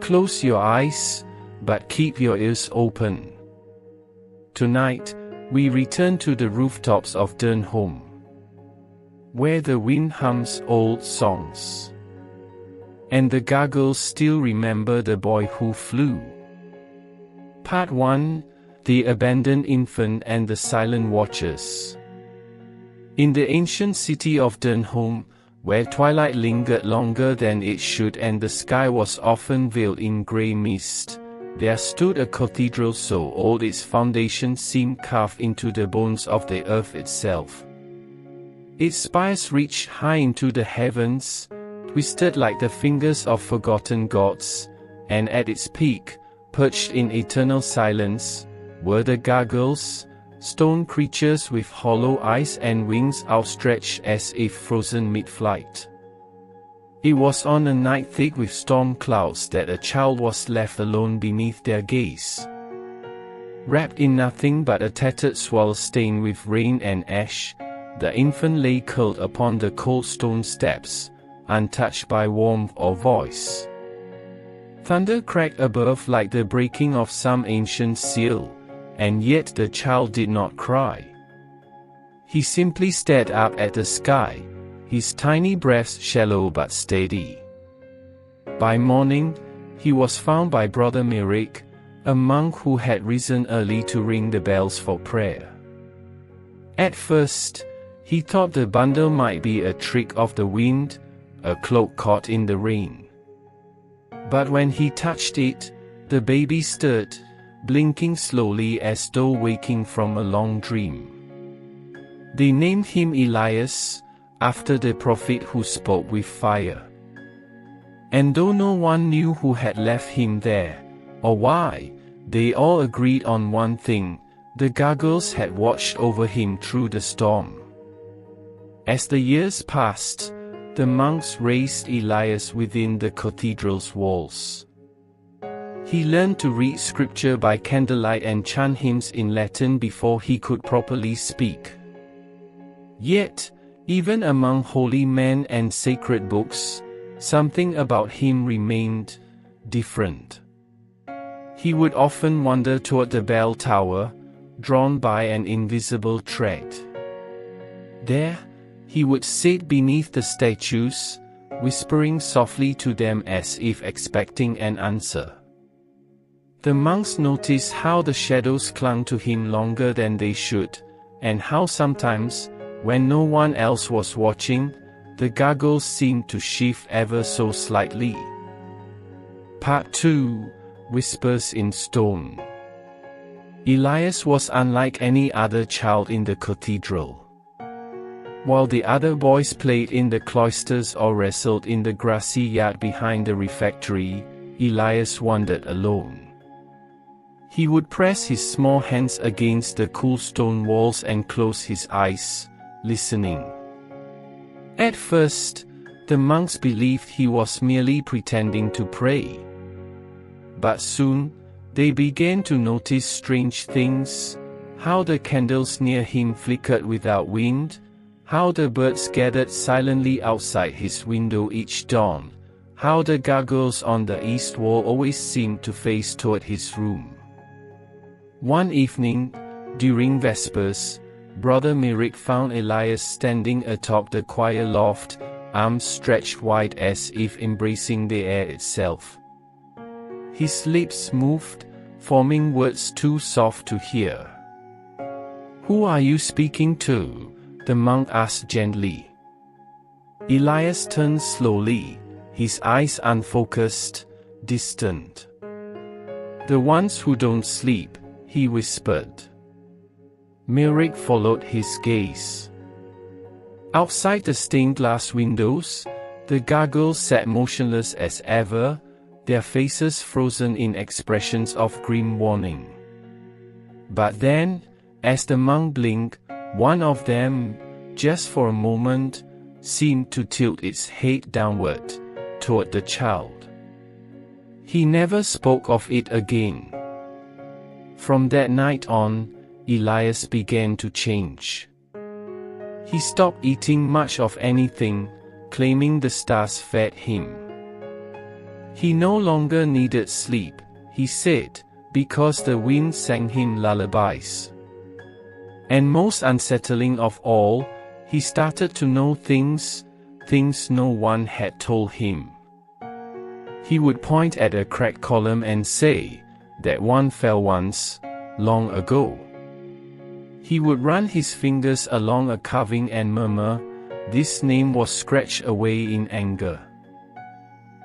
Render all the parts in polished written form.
Close your eyes, but keep your ears open. Tonight, we return to the rooftops of Durnholm, where the wind hums old songs, and the gargoyles still remember the boy who flew. Part 1: The Abandoned Infant and the Silent Watchers. In the ancient city of Durnholm, where twilight lingered longer than it should and the sky was often veiled in grey mist, there stood a cathedral so old its foundations seemed carved into the bones of the earth itself. Its spires reached high into the heavens, twisted like the fingers of forgotten gods, and at its peak, perched in eternal silence, were the gargoyles, stone creatures with hollow eyes and wings outstretched as if frozen mid-flight. It was on a night thick with storm clouds that a child was left alone beneath their gaze. Wrapped in nothing but a tattered shawl stained with rain and ash, the infant lay curled upon the cold stone steps, untouched by warmth or voice. Thunder cracked above like the breaking of some ancient seal, and yet the child did not cry. He simply stared up at the sky, his tiny breaths shallow but steady. By morning, he was found by Brother Merrick, a monk who had risen early to ring the bells for prayer. At first, he thought the bundle might be a trick of the wind, a cloak caught in the rain. But when he touched it, the baby stirred, blinking slowly as though waking from a long dream. They named him Elias, after the prophet who spoke with fire. And though no one knew who had left him there, or why, they all agreed on one thing: the gargoyles had watched over him through the storm. As the years passed, the monks raised Elias within the cathedral's walls. He learned to read scripture by candlelight and chant hymns in Latin before he could properly speak. Yet, even among holy men and sacred books, something about him remained different. He would often wander toward the bell tower, drawn by an invisible thread. There, he would sit beneath the statues, whispering softly to them as if expecting an answer. The monks noticed how the shadows clung to him longer than they should, and how sometimes, when no one else was watching, the gargoyles seemed to shift ever so slightly. Part 2: Whispers in Stone. Elias was unlike any other child in the cathedral. While the other boys played in the cloisters or wrestled in the grassy yard behind the refectory, Elias wandered alone. He would press his small hands against the cool stone walls and close his eyes, listening. At first, the monks believed he was merely pretending to pray. But soon, they began to notice strange things: how the candles near him flickered without wind, how the birds gathered silently outside his window each dawn, how the gargoyles on the east wall always seemed to face toward his room. One evening, during Vespers, Brother Merrick found Elias standing atop the choir loft, arms stretched wide as if embracing the air itself. His lips moved, forming words too soft to hear. "Who are you speaking to?" the monk asked gently. Elias turned slowly, his eyes unfocused, distant. "The ones who don't sleep," he whispered. Merrick followed his gaze. Outside the stained glass windows, the gargoyles sat motionless as ever, their faces frozen in expressions of grim warning. But then, as the monk blinked, one of them, just for a moment, seemed to tilt its head downward, toward the child. He never spoke of it again. From that night on, Elias began to change. He stopped eating much of anything, claiming the stars fed him. He no longer needed sleep, he said, because the wind sang him lullabies. And most unsettling of all, he started to know things no one had told him. He would point at a cracked column and say, "That one fell once, long ago." He would run his fingers along a carving and murmur, "This name was scratched away in anger."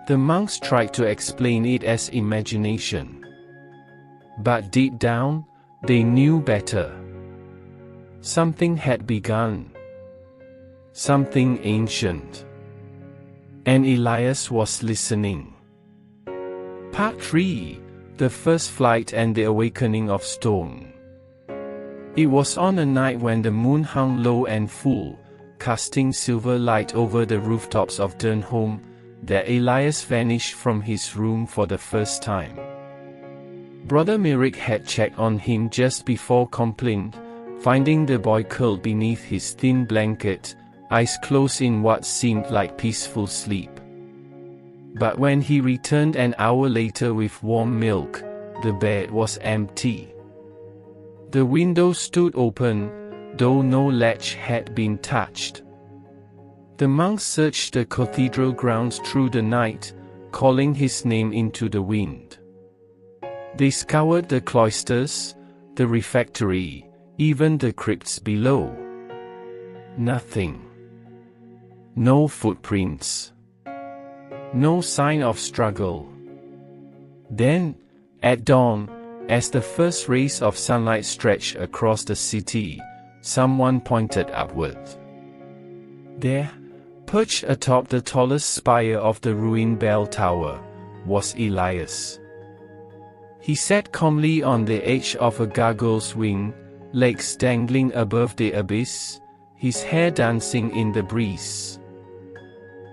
The monks tried to explain it as imagination. But deep down, they knew better. Something had begun. Something ancient. And Elias was listening. Part 3: The First Flight and the Awakening of Stone. It was on a night when the moon hung low and full, casting silver light over the rooftops of Durnholm, that Elias vanished from his room for the first time. Brother Merrick had checked on him just before compline, finding the boy curled beneath his thin blanket, eyes closed in what seemed like peaceful sleep. But when he returned an hour later with warm milk, the bed was empty. The window stood open, though no latch had been touched. The monks searched the cathedral grounds through the night, calling his name into the wind. They scoured the cloisters, the refectory, even the crypts below. Nothing. No footprints. No sign of struggle. Then, at dawn, as the first rays of sunlight stretched across the city, someone pointed upward. There, perched atop the tallest spire of the ruined bell tower, was Elias. He sat calmly on the edge of a gargoyle's wing, legs dangling above the abyss, his hair dancing in the breeze.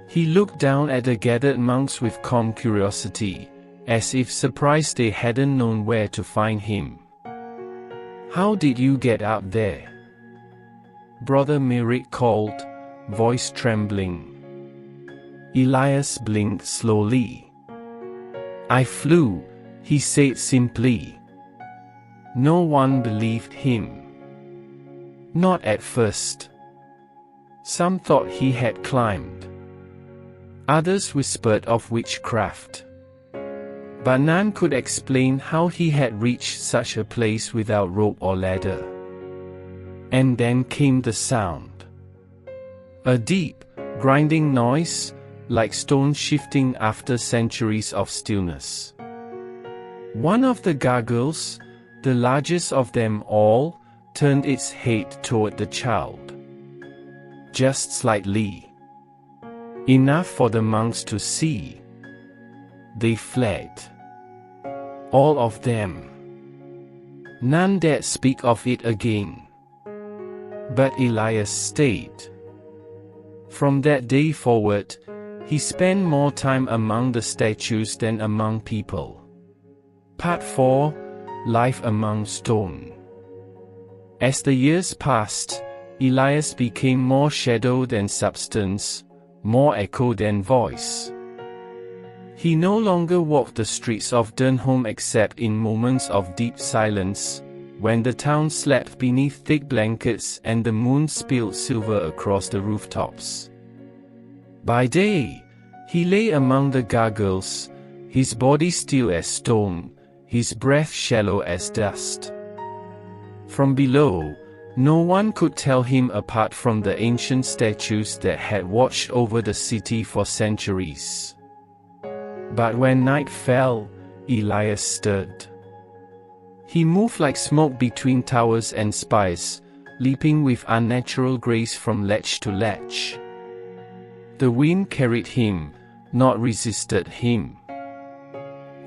He looked down at the gathered monks with calm curiosity, as if surprised they hadn't known where to find him. "How did you get up there?" Brother Merrick called, voice trembling. Elias blinked slowly. "I flew," he said simply. No one believed him. Not at first. Some thought he had climbed. Others whispered of witchcraft. But none could explain how he had reached such a place without rope or ladder. And then came the sound. A deep, grinding noise, like stone shifting after centuries of stillness. One of the gargoyles, the largest of them all, turned its head toward the child. Just slightly. Enough for the monks to see. They fled. All of them. None dared speak of it again. But Elias stayed. From that day forward, he spent more time among the statues than among people. Part 4: Life Among Stone. As the years passed, Elias became more shadow than substance, more echo than voice. He no longer walked the streets of Durnholm except in moments of deep silence, when the town slept beneath thick blankets and the moon spilled silver across the rooftops. By day, he lay among the gargoyles, his body still as stone, his breath shallow as dust. From below, no one could tell him apart from the ancient statues that had watched over the city for centuries. But when night fell, Elias stirred. He moved like smoke between towers and spires, leaping with unnatural grace from ledge to ledge. The wind carried him, not resisted him.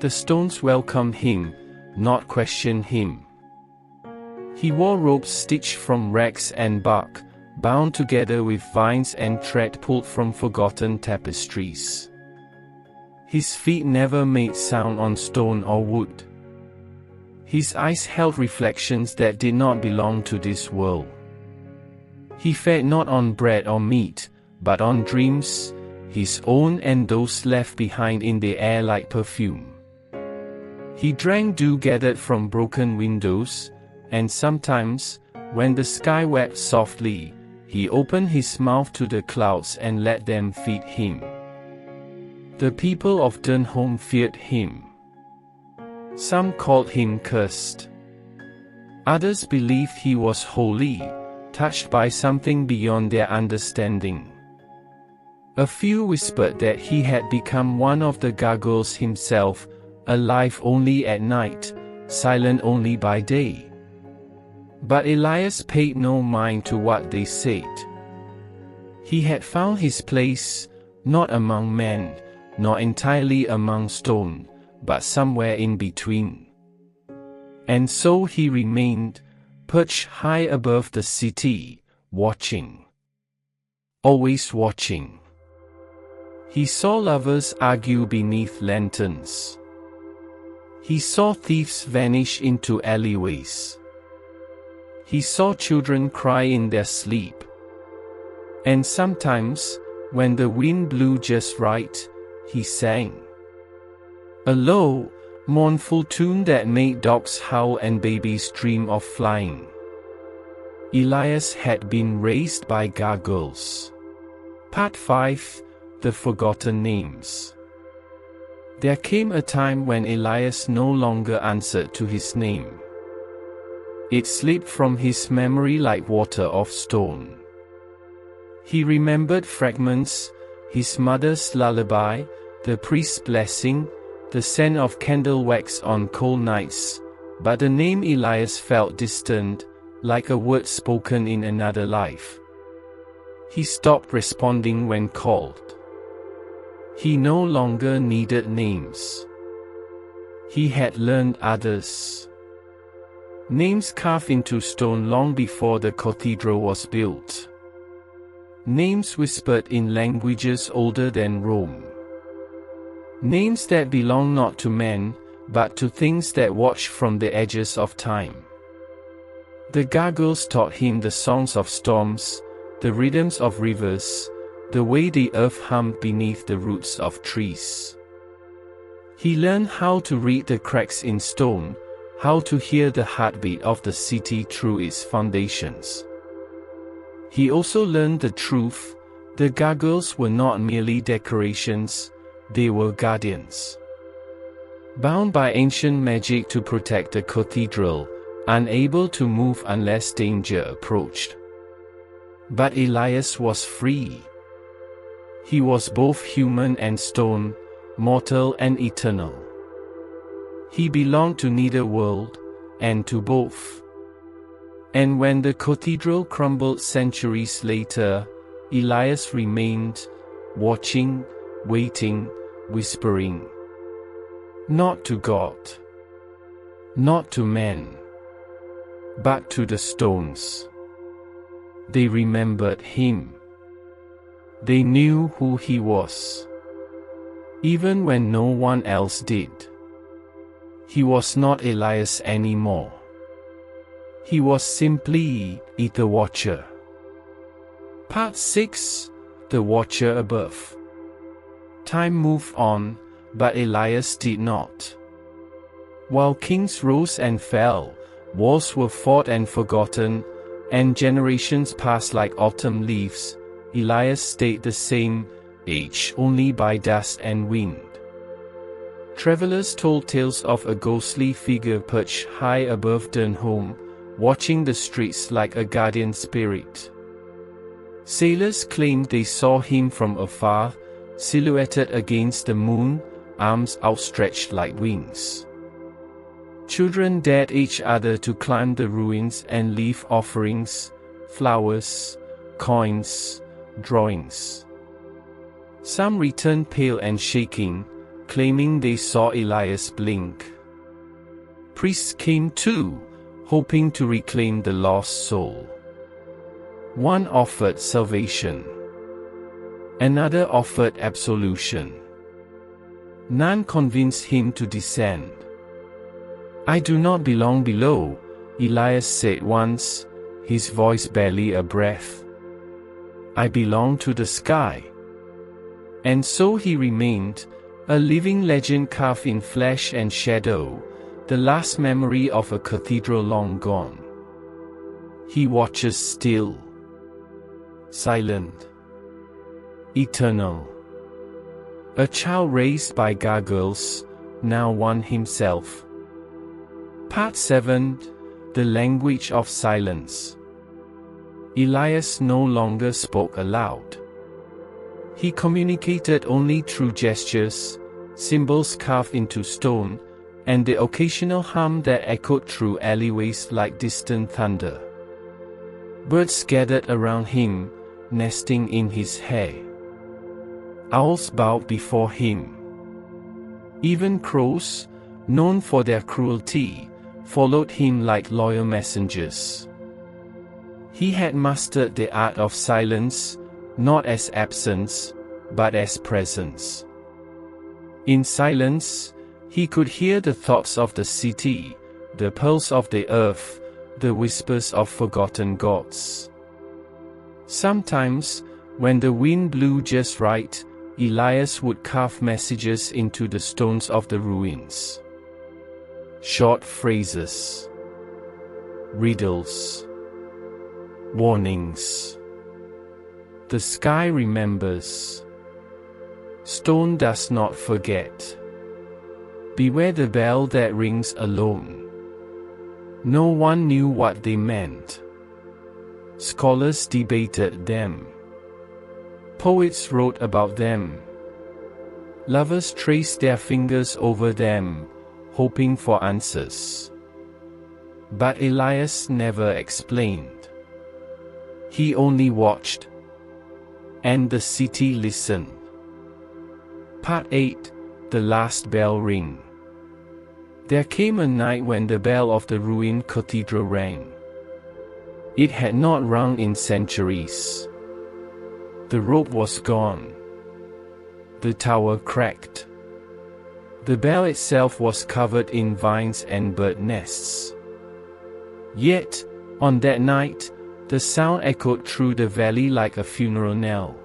The stones welcomed him, not questioned him. He wore robes stitched from rags and bark, bound together with vines and thread pulled from forgotten tapestries. His feet never made sound on stone or wood. His eyes held reflections that did not belong to this world. He fed not on bread or meat, but on dreams, his own and those left behind in the air like perfume. He drank dew gathered from broken windows, and sometimes, when the sky wept softly, he opened his mouth to the clouds and let them feed him. The people of Durnholm feared him. Some called him cursed. Others believed he was holy, touched by something beyond their understanding. A few whispered that he had become one of the gargoyles himself, alive only at night, silent only by day. But Elias paid no mind to what they said. He had found his place, not among men, nor entirely among stone, but somewhere in between. And so he remained, perched high above the city, watching. Always watching. He saw lovers argue beneath lanterns. He saw thieves vanish into alleyways. He saw children cry in their sleep. And sometimes, when the wind blew just right, he sang a low, mournful tune that made dogs howl and babies dream of flying. Elias had been raised by gargoyles. Part 5: The Forgotten Names. There came a time when Elias no longer answered to his name. It slipped from his memory like water off stone. He remembered fragments, his mother's lullaby, the priest's blessing, the scent of candle wax on cold nights, but the name Elias felt distant, like a word spoken in another life. He stopped responding when called. He no longer needed names. He had learned others. Names carved into stone long before the cathedral was built. Names whispered in languages older than Rome. Names that belong not to men, but to things that watch from the edges of time. The gargoyles taught him the songs of storms, the rhythms of rivers, the way the earth hummed beneath the roots of trees. He learned how to read the cracks in stone, how to hear the heartbeat of the city through its foundations. He also learned the truth: the gargoyles were not merely decorations, they were guardians. Bound by ancient magic to protect the cathedral, unable to move unless danger approached. But Elias was free. He was both human and stone, mortal and eternal. He belonged to neither world, and to both. And when the cathedral crumbled centuries later, Elias remained, watching, waiting, whispering. Not to God. Not to men. But to the stones. They remembered him. They knew who he was. Even when no one else did. He was not Elias anymore. He was simply the Watcher. Part 6: The Watcher Above. Time moved on, but Elias did not. While kings rose and fell, wars were fought and forgotten, and generations passed like autumn leaves, Elias stayed the same, aged only by dust and wind. Travelers told tales of a ghostly figure perched high above Durnholm, watching the streets like a guardian spirit. Sailors claimed they saw him from afar, silhouetted against the moon, arms outstretched like wings. Children dared each other to climb the ruins and leave offerings, flowers, coins, drawings. Some returned pale and shaking, claiming they saw Elias blink. Priests came too, hoping to reclaim the lost soul. One offered salvation. Another offered absolution. None convinced him to descend. "I do not belong below," Elias said once, his voice barely a breath. "I belong to the sky." And so he remained, a living legend carved in flesh and shadow, the last memory of a cathedral long gone. He watches still, silent, eternal. A child raised by gargoyles, now one himself. Part 7, The Language of Silence. Elias no longer spoke aloud. He communicated only through gestures, symbols carved into stone, and the occasional hum that echoed through alleyways like distant thunder. Birds gathered around him, nesting in his hair. Owls bowed before him. Even crows, known for their cruelty, followed him like loyal messengers. He had mastered the art of silence, not as absence, but as presence. In silence, he could hear the thoughts of the city, the pulse of the earth, the whispers of forgotten gods. Sometimes, when the wind blew just right, Elias would carve messages into the stones of the ruins. Short phrases, riddles, warnings. The sky remembers. Stone does not forget. Beware the bell that rings alone. No one knew what they meant. Scholars debated them. Poets wrote about them. Lovers traced their fingers over them, hoping for answers. But Elias never explained. He only watched. And the city listened. Part 8, The Last Bell Ring. There came a night when the bell of the ruined cathedral rang. It had not rung in centuries. The rope was gone. The tower cracked. The bell itself was covered in vines and bird nests. Yet, on that night, the sound echoed through the valley like a funeral knell.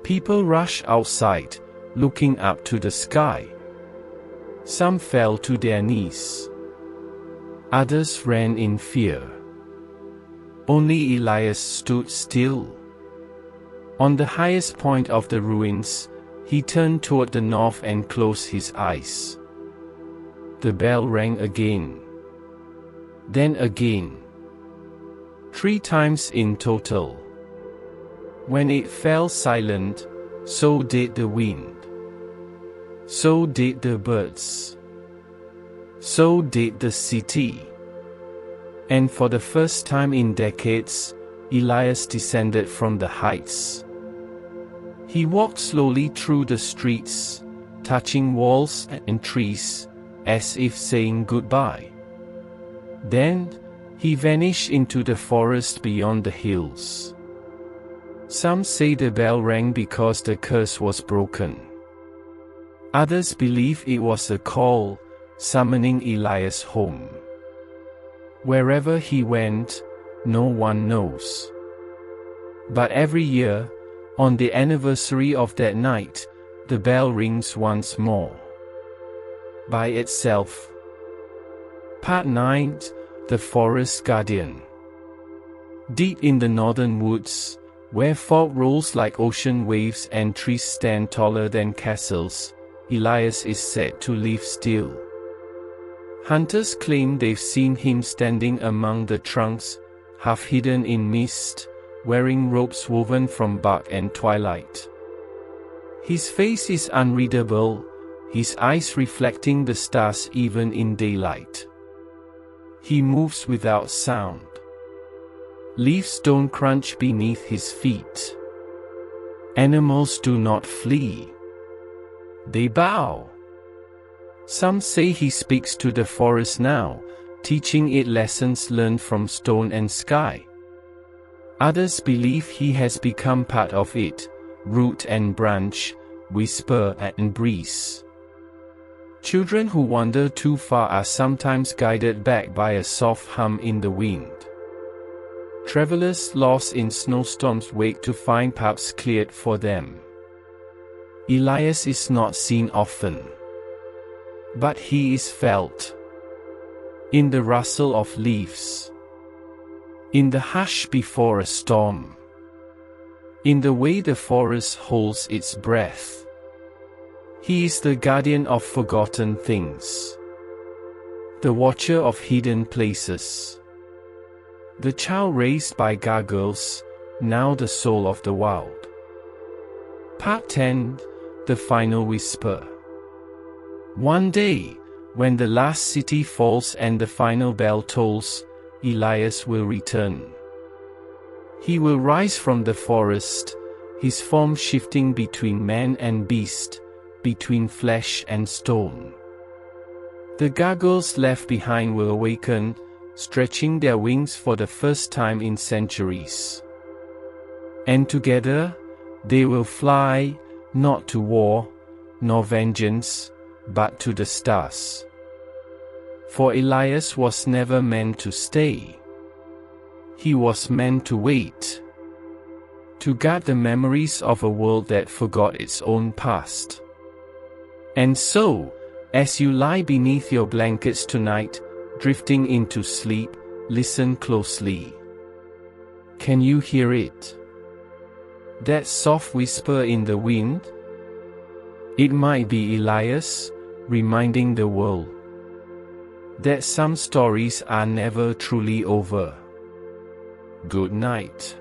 People rushed outside, looking up to the sky. Some fell to their knees. Others ran in fear. Only Elias stood still. On the highest point of the ruins, he turned toward the north and closed his eyes. The bell rang again. Then again. 3 times in total. When it fell silent, so did the wind. So did the birds. So did the city. And for the first time in decades, Elias descended from the heights. He walked slowly through the streets, touching walls and trees, as if saying goodbye. Then, he vanished into the forest beyond the hills. Some say the bell rang because the curse was broken. Others believe it was a call, summoning Elias home. Wherever he went, no one knows. But every year, on the anniversary of that night, the bell rings once more. By itself. Part 9, The Forest Guardian. Deep in the northern woods, where fog rolls like ocean waves and trees stand taller than castles, Elias is said to live still. Hunters claim they've seen him standing among the trunks, half hidden in mist, wearing robes woven from bark and twilight. His face is unreadable, his eyes reflecting the stars even in daylight. He moves without sound. Leaves don't crunch beneath his feet. Animals do not flee. They bow. Some say he speaks to the forest now, teaching it lessons learned from stone and sky. Others believe he has become part of it, root and branch, whisper and breeze. Children who wander too far are sometimes guided back by a soft hum in the wind. Travelers lost in snowstorms wake to find paths cleared for them. Elias is not seen often, but he is felt in the rustle of leaves, in the hush before a storm, in the way the forest holds its breath. He is the guardian of forgotten things, the watcher of hidden places, the child raised by gargoyles, now the soul of the wild. Part 10. The Final Whisper. One day, when the last city falls and the final bell tolls, Elias will return. He will rise from the forest, his form shifting between man and beast, between flesh and stone. The gargoyles left behind will awaken, stretching their wings for the first time in centuries. And together, they will fly, not to war, nor vengeance, but to the stars. For Elias was never meant to stay. He was meant to wait, to guard the memories of a world that forgot its own past. And so, as you lie beneath your blankets tonight, drifting into sleep, listen closely. Can you hear it? That soft whisper in the wind? It might be Elias, reminding the world that some stories are never truly over. Good night.